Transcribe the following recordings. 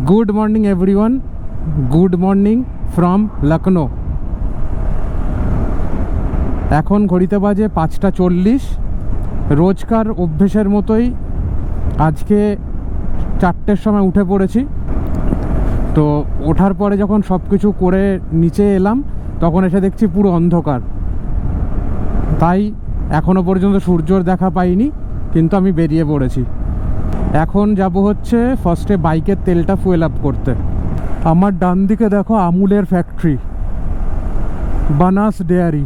Good morning everyone, good morning from Lucknow. এখন ঘড়িতে বাজে 5:40। রোজকার অভ্যেসের মতোই আজকে 4টের সময় উঠে পড়েছি। তো ওঠার পরে যখন সব কিছু করে নিচে এলাম তখন এসে দেখছি পুরো অন্ধকার। তাই এখনও পর্যন্ত সূর্যর দেখা পাইনি, কিন্তু আমি বেরিয়ে পড়েছি। এখন যাব হচ্ছে ফার্স্টে বাইকের তেলটা ফুয়েল আপ করতে। আমার ডান দিকে দেখো আমুলের ফ্যাক্টরি, বানাস ডেয়ারি।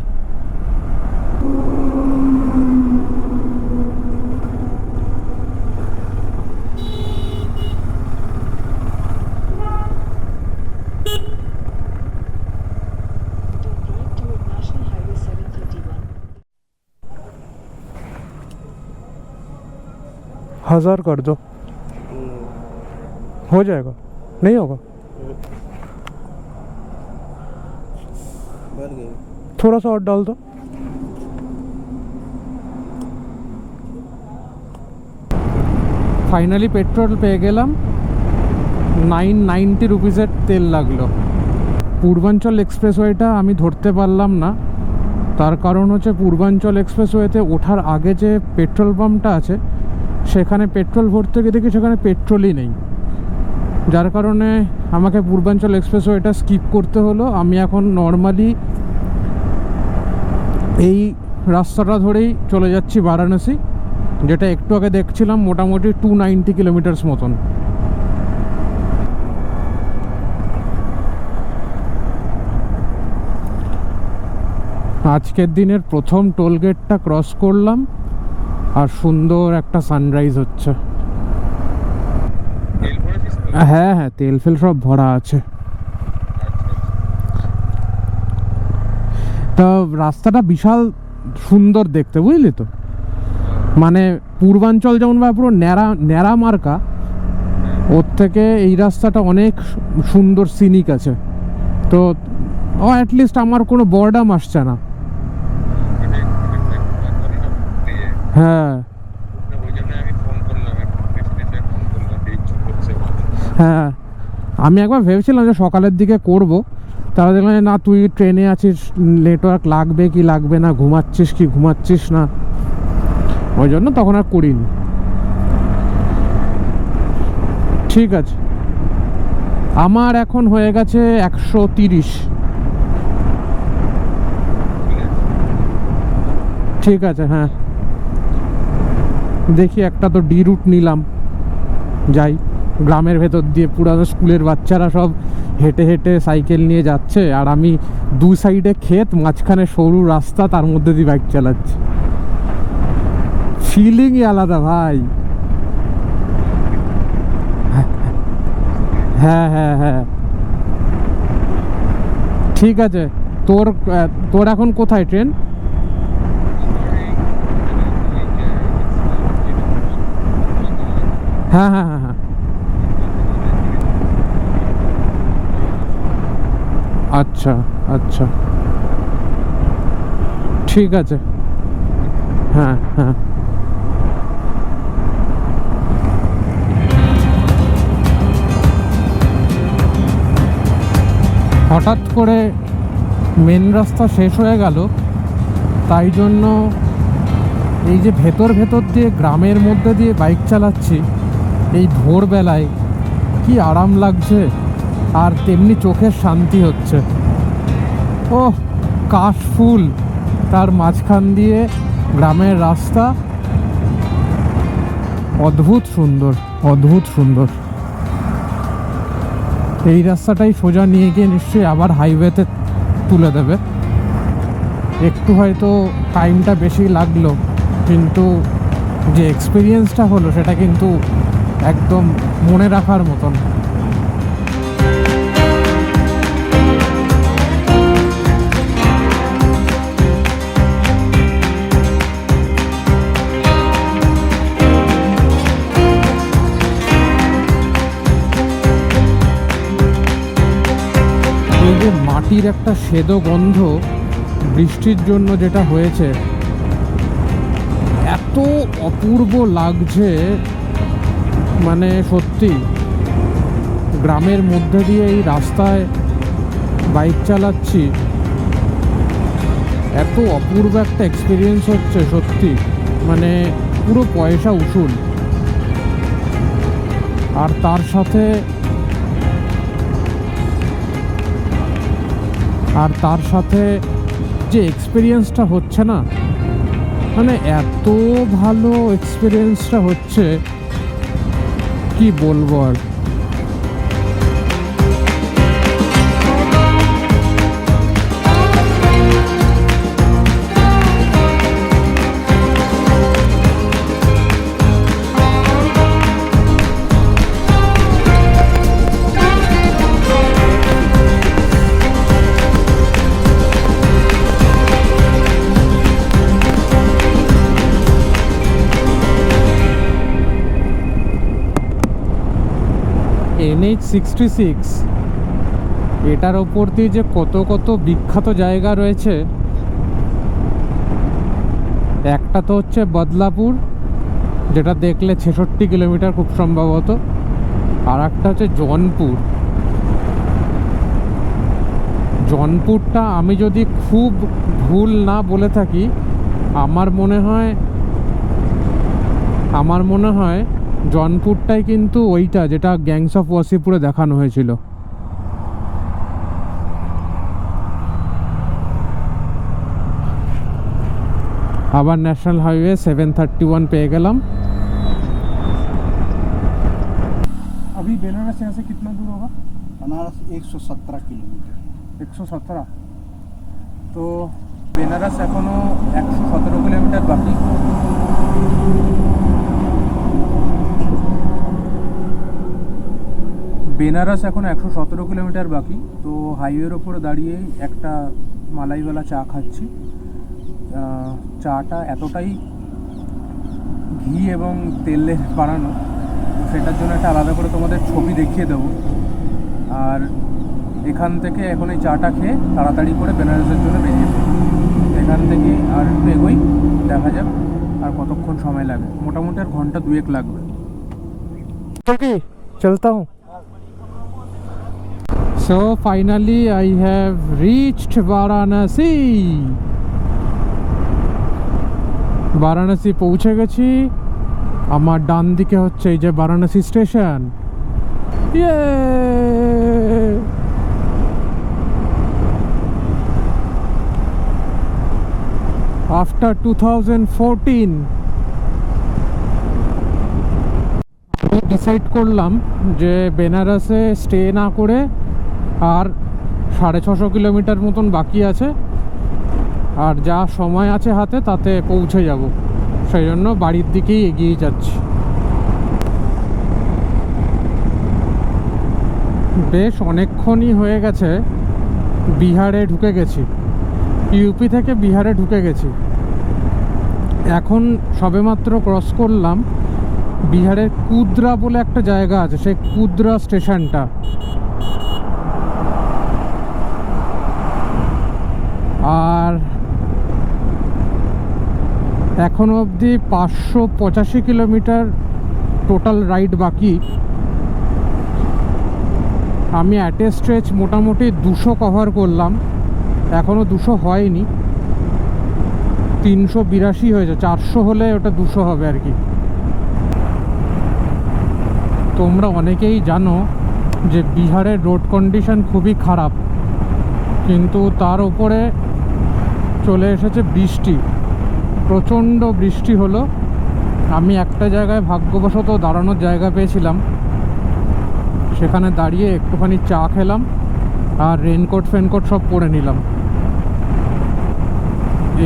हजार कर दो, हो जाएगा? नहीं होगा? थोड़ा सा और डाल दो। ফাইনালি পেট্রোল পেয়ে গেলাম। 990 রুপিসের তেল লাগলো। পূর্বাঞ্চল এক্সপ্রেসওয়েটা আমি ধরতে পারলাম না, তার কারণ হচ্ছে পূর্বাঞ্চল এক্সপ্রেসওয়েতে ওঠার আগে যে পেট্রোল পাম্পটা আছে সেখানে পেট্রোল ভরতে গিয়ে দেখি সেখানে পেট্রোলই নেই, যার কারণে আমাকে পূর্বাঞ্চল এক্সপ্রেসওয়েটা স্কিপ করতে হলো। আমি এখন নর্মালি এই রাস্তাটা ধরেই চলে যাচ্ছি বারাণসী, যেটা একটু আগে দেখছিলাম মোটামুটি 290 কিলোমিটার্স মতন। আজকের দিনের প্রথম টোল গেটটা ক্রস করলাম আর সুন্দর একটা সানরাইজ হচ্ছে। হ্যাঁ হ্যাঁ, তেল ফেল সব ভরা আছে। তা রাস্তাটা বিশাল সুন্দর দেখতে, বুঝলি তো? মানে পূর্বাঞ্চল যেমন বা পুরো ন্যাড়া ন্যাড়া মার্কা, ওর থেকে এই রাস্তাটা অনেক সুন্দর সিনিক আছে। তো অ্যাটলিস্ট আমার কোনো বর্ডাম আসছে না। হ্যাঁ হ্যাঁ, আমি একবার ভেবেছিলাম যে সকালের দিকে করব, তারা দেখলাম না তুই ট্রেনে আছিস, নেটওয়ার্ক লাগবে কি লাগবে না, ঘুমাচ্ছিস কি ঘুমাচ্ছিস না, ওই জন্য তখন আর করিনি। ঠিক আছে, আমার এখন হয়ে গেছে 130। ঠিক আছে, হ্যাঁ দেখি একটা তো ডি রুট নিলাম, যাই গ্রামের ভেতর দিয়ে। পুরানো স্কুলের বাচ্চারা সব হেঁটে হেঁটে সাইকেল নিয়ে যাচ্ছে, আর আমি দু সাইডে ক্ষেত, মাঝখানে সরু রাস্তা, তার মধ্যে দিয়ে বাইক চালাচ্ছি। ফিলিংই আলাদা ভাই। হ্যাঁ হ্যাঁ হ্যাঁ, ঠিক আছে। তোর তোর এখন কোথায় ট্রেন? হ্যাঁ হ্যাঁ হ্যাঁ হ্যাঁ, আচ্ছা আচ্ছা, ঠিক আছে। হ্যাঁ হ্যাঁ, হঠাৎ করে মেন রাস্তা শেষ হয়ে গেল, তাই জন্য এই যে ভেতর ভেতর দিয়ে গ্রামের মধ্যে দিয়ে বাইক চালাচ্ছি এই ভোরবেলায়, কি আরাম লাগছে, আর তেমনি চোখের শান্তি হচ্ছে। ও কাশফুল, তার মাঝখান দিয়ে গ্রামের রাস্তা, অদ্ভুত সুন্দর, অদ্ভুত সুন্দর। এই রাস্তাটাই সোজা নিয়ে গিয়ে নিশ্চয়ই আবার হাইওয়েতে তুলে দেবে। একটু হয়তো টাইমটা বেশি লাগলো, কিন্তু যে এক্সপিরিয়েন্সটা হলো সেটা কিন্তু একদম মনে রাখার মতন। এই যে মাটির একটা সেদো গন্ধ বৃষ্টির জন্য যেটা হয়েছে, এত অপূর্ব লাগছে, মানে সত্যি গ্রামের মধ্যে দিয়ে এই রাস্তায় বাইক চালাচ্ছি, এত অপূর্ব একটা এক্সপিরিয়েন্স হচ্ছে সত্যি, মানে পুরো পয়সা উসুল। আর তার সাথে যে এক্সপিরিয়েন্সটা হচ্ছে না, মানে এত ভালো এক্সপিরিয়েন্সটা হচ্ছে, কি বলবো আর। NH66, এটার ওপর দিয়ে যে কত কত বিখ্যাত জায়গা রয়েছে। একটা তো হচ্ছে বদলাপুর, যেটা দেখলে 66 কিলোমিটার খুব সম্ভবত, আর একটা হচ্ছে জনপুরটা আমি যদি খুব ভুল না বলে থাকি, আমার মনে হয় জনপুরটাই কিন্তু ওইটা যেটা গ্যাংস অফ ওয়াসিপুরে দেখানো হয়েছিল। আবার ন্যাশনাল হাইওয়ে 731 পেয়ে গেলাম। अभी बेनारस यहाँ से कितना दूर होगा? बनारस 117 किलोमीटर। 117। तो বেনারস এখনো 117 কিলোমিটার বাকি। বেনারস এখন 117 কিলোমিটার বাকি। তো হাইওয়ের ওপরে দাঁড়িয়েই একটা মালাইওয়ালা চা খাচ্ছি। চাটা এতটাই ঘি এবং তেলের বানানো, সেটার জন্য একটা আলাদা করে তোমাদের ছবি দেখিয়ে দেবো। আর এখান থেকে এখন এই চাটা খেয়ে তাড়াতাড়ি করে বেনারসের জন্য বেরিয়ে পড়ি। এখান থেকে আর একটু এগোই, দেখা যাক আর কতক্ষণ সময় লাগে। মোটামুটি আর ঘন্টা 2-1 লাগবে। ওকে, চলতা হুঁ। So finally I have reached Varanasi. Varanasi পৌঁছে গেছি। আমার ডান দিকে হচ্ছে এই যে বারাণসী স্টেশন। আফটার 2014 আমি ডিসাইড করলাম যে বেনারসে স্টে না করে আর 650 কিলোমিটার মতন বাকি আছে, আর যা সময় আছে হাতে তাতে পৌঁছে যাব। সেই জন্য বাড়ির দিকেই এগিয়ে যাচ্ছি। বেশ অনেকক্ষণই হয়ে গেছে বিহারে ঢুকে গেছি, ইউপি থেকে বিহারে ঢুকে গেছি। এখন সবেমাত্র ক্রস করলাম বিহারের কুদ্রা বলে একটা জায়গা আছে, সেই কুদ্রা স্টেশনটা। আর এখনো অবধি 585 কিলোমিটার টোটাল রাইড বাকি। আমি অ্যাট এ স্ট্রেচ মোটামুটি 200 কভার করলাম, এখনও 200 হয়নি। 382 হয়েছে, 400 হলে ওটা 200 হবে আর কি। তোমরা অনেকেই জানো যে বিহারের রোড কন্ডিশন খুবই খারাপ, কিন্তু তার উপরে চলে এসেছে বৃষ্টি, প্রচণ্ড বৃষ্টি হলো। আমি একটা জায়গায় ভাগ্যবশত দাঁড়ানোর জায়গা পেয়েছিলাম, সেখানে দাঁড়িয়ে একটুখানি চা খেলাম আর রেনকোট ফেনকোট সব পরে নিলাম।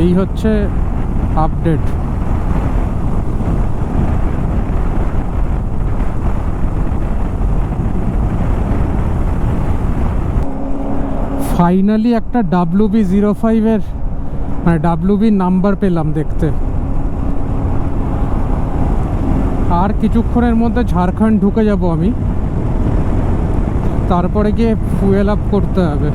এই হচ্ছে আপডেট। ফাইনালি একটা WB05 এর মানে WB নাম্বার পেলাম দেখতে। আর কিছুক্ষণের মধ্যে ঝাড়খণ্ড ঢুকে যাব আমি, তারপরে গিয়ে ফুয়েল আপ করতে হবে।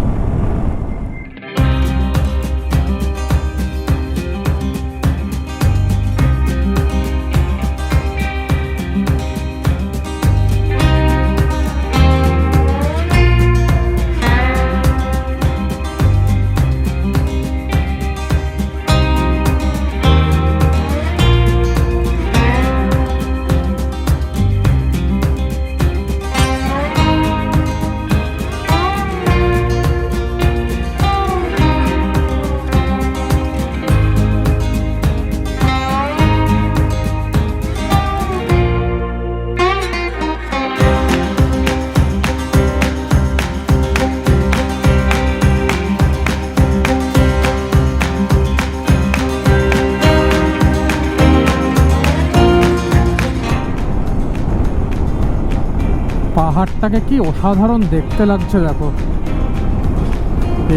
পাহাড়টাকে কি অসাধারণ দেখতে লাগছে দেখো।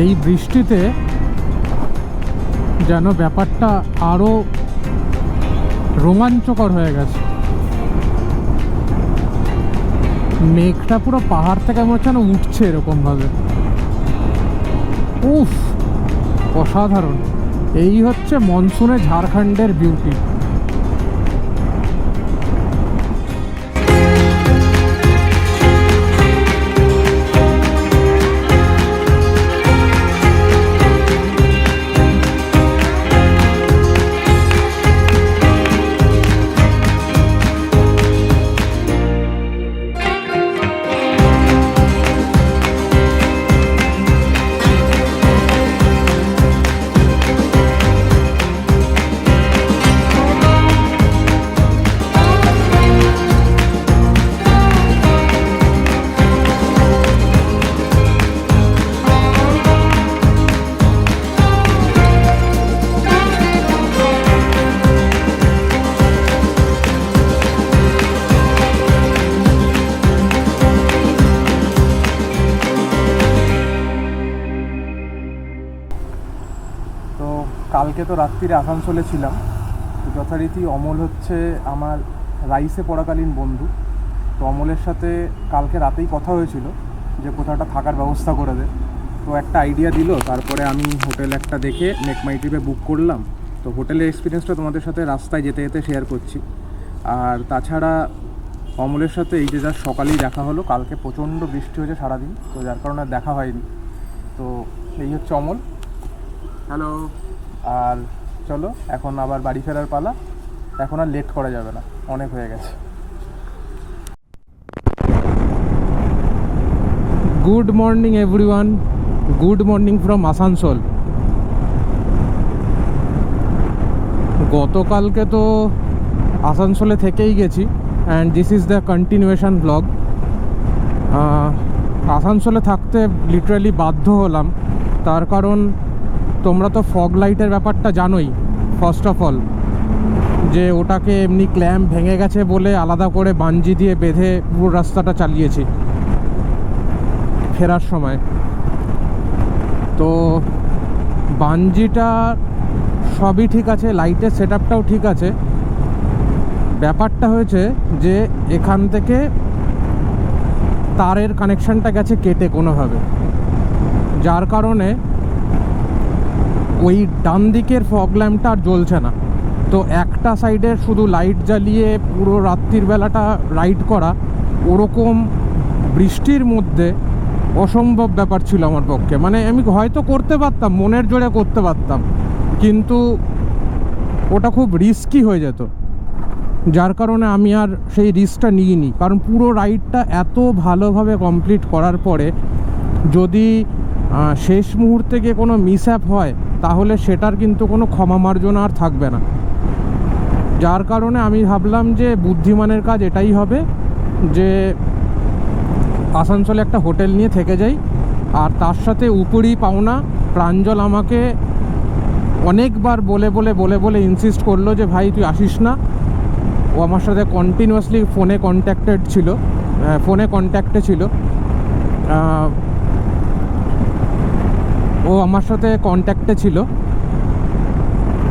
এই বৃষ্টিতে যেন ব্যাপারটা আরো রোমাঞ্চকর হয়ে গেছে। মেঘটা পুরো পাহাড় থেকে মনে হচ্ছে না উঠছে এরকম ভাবে। উফ, অসাধারণ। এই হচ্ছে মনসুনে ঝাড়খণ্ডের বিউটি। কালকে তো রাত্রিরে আসানসোলে ছিলাম, তো যথারীতি অমল হচ্ছে আমার রাইসে পড়াকালীন বন্ধু। তো অমলের সাথে কালকে রাতেই কথা হয়েছিল যে কোথাওটা থাকার ব্যবস্থা করে দে। তো একটা আইডিয়া দিল, তারপরে আমি হোটেল একটা দেখে মেক মাই ট্রিপে বুক করলাম। তো হোটেলের এক্সপিরিয়েন্সটা তোমাদের সাথে রাস্তায় যেতে যেতে শেয়ার করছি। আর তাছাড়া অমলের সাথে এই যে যা সকালেই দেখা হলো, কালকে প্রচণ্ড বৃষ্টি হয়েছে সারাদিন, তো যার কারণে দেখা হয়নি। তো এই হচ্ছে অমল। হ্যালো। আর চলো এখন আবার বাড়ি ফেরার পালা, এখন আর লেট করা যাবে না, অনেক হয়ে গেছে। Good morning everyone, good morning from Asansol. গতকালকে তো আসানসোলে থেকেই গেছি, and this is the continuation blog. আসানসোলে থাকতে লিটারালি বাধ্য হলাম, তার কারণ তোমরা তো ফগ লাইটের ব্যাপারটা জানোই। ফার্স্ট অফ অল যে ওটাকে এমনি ক্ল্যাম্প ভেঙে গেছে বলে আলাদা করে বাঞ্জি দিয়ে বেঁধে পুরো রাস্তাটা চালিয়েছি ফেরার সময়। তো বাঞ্জিটা সবই ঠিক আছে, লাইটের সেট আপটাও ঠিক আছে। ব্যাপারটা হয়েছে যে এখান থেকে তারের কানেকশানটা গেছে কেটে কোনোভাবে, যার কারণে ওই ডান দিকের ফগ ল্যাম্পটা আর জ্বলছে না। তো একটা সাইডে শুধু লাইট জ্বালিয়ে পুরো রাত্রির বেলাটা রাইড করা, ওরকম বৃষ্টির মধ্যে অসম্ভব ব্যাপার ছিল আমার পক্ষে। মানে আমি হয়তো করতে পারতাম, মনের জোরে করতে পারতাম, কিন্তু ওটা খুব রিস্কি হয়ে যেত, যার কারণে আমি আর সেই রিস্কটা নিইনি। কারণ পুরো রাইডটা এত ভালোভাবে কমপ্লিট করার পরে যদি শেষ মুহূর্তে গিয়ে কোনো মিসঅ্যাপ হয়, তাহলে সেটার কিন্তু কোনো ক্ষমা মার্জনা আর থাকবে না। যার কারণে আমি ভাবলাম যে বুদ্ধিমানের কাজ এটাই হবে যে আসানসোলে একটা হোটেল নিয়ে থেকে যাই। আর তার সাথে উপরি পাওনা প্রাঞ্জল আমাকে অনেকবার বলে বলে বলে বলে ইনসিস্ট করলো যে ভাই তুই আসিস না। ও আমার সাথে কন্টিনিউয়াসলি ফোনে কন্ট্যাক্টে ছিল। ও আমার সাথে কন্ট্যাক্টে ছিল।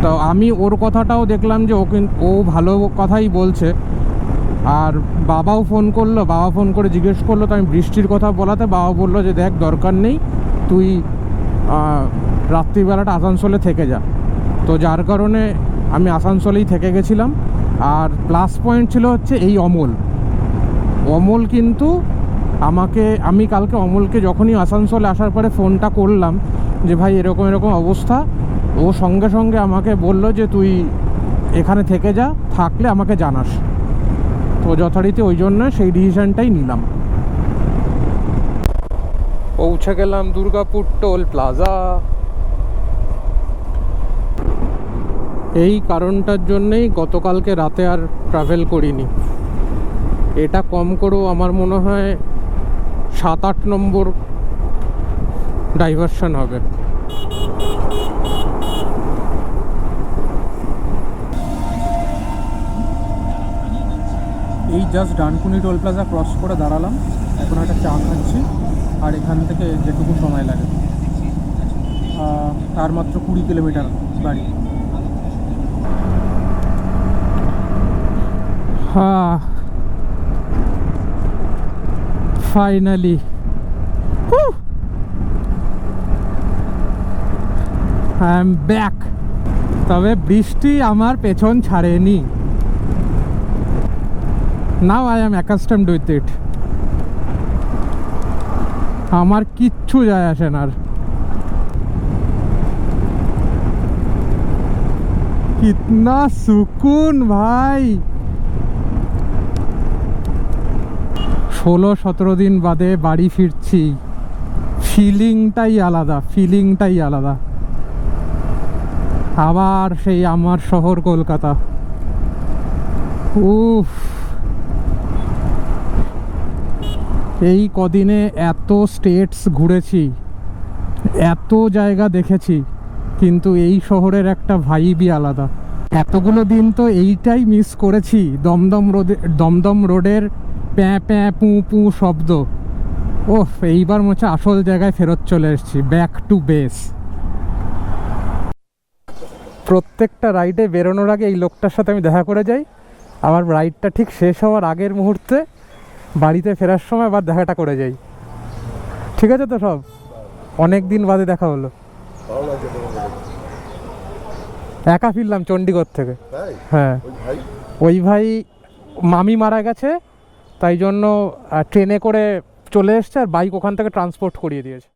তো আমি ওর কথাটাও দেখলাম যে ও ভালো কথাই বলছে। আর বাবাও ফোন করলো, বাবা ফোন করে জিজ্ঞেস করলো, তো আমি বৃষ্টির কথা বলাতে বাবা বললো যে দেখ দরকার নেই, তুই রাত্রিবেলাটা আসানসোলে থেকে যা। তো যার কারণে আমি আসানসোলেই থেকে গেছিলাম। আর প্লাস পয়েন্ট ছিল হচ্ছে এই অমল কিন্তু আমি কালকে অমলকে যখনই আসানসোলে আসার পরে ফোনটা করলাম যে ভাই এরকম এরকম অবস্থা, ও সঙ্গে সঙ্গে আমাকে বলল যে তুই এখানে থেকে যা, থাকলে আমাকে জানাস। তো যথারীতি ওই জন্য সেই ডিসিশনটাই নিলাম। পৌঁছে গেলাম দুর্গাপুর টোল প্লাজা। এই কারণটার জন্যেই গতকালকে রাতে আর ট্রাভেল করিনি। এটা কম করেও আমার মনে হয় 7-8 নম্বর ডাইভারশন হবে। এই just Dankuni toll plaza cross করে দাঁড়ালাম। এখন একটা চা খাচ্ছি, আর এখান থেকে যেটুকু সময় লাগে তার মাত্র 20 কিলোমিটার বাড়ি। হ্যাঁ, ফাইনালি আই এম ব্যাক। তবে বৃষ্টি আমার পেছন ছাড়েনি। Now I am accustomed with it. আমার কিচ্ছু যায় আসে না। আর কিতনা সুকুন ভাই। 16-17 দিন বাদে বাড়ি ফিরছি, ফিলিংটাই আলাদা। আবার সেই আমার শহর কলকাতা। উফ, এই কদিনে এত স্টেটস ঘুরেছি, এত জায়গা দেখেছি, কিন্তু এই শহরের একটা ভাইবই আলাদা। এতগুলো দিন তো এইটাই মিস করেছি, দমদম রোডের প্যাঁ প্যাঁ পু পু শব্দ। ওহ, এইবার মনে হচ্ছে আসল জায়গায় ফেরত চলে এসেছি, ব্যাক টু বেস। প্রত্যেকটা রাইডে বেরোনোর আগে এই লোকটার সাথে আমি দেখা করে যাই, আবার রাইডটা ঠিক শেষ হওয়ার আগের মুহূর্তে বাড়িতে ফেরার সময় আবার দেখাটা করে যাই। ঠিক আছে তো? সব অনেক দিন বাদে দেখা হলো। একা ফিরলাম চণ্ডীগড় থেকে। হ্যাঁ, ওই ভাই মামি মারা গেছে, তাই জন্য ট্রেনে করে চলে এসছে, আর বাইক ওখান থেকে ট্রান্সপোর্ট করিয়ে দিয়েছে।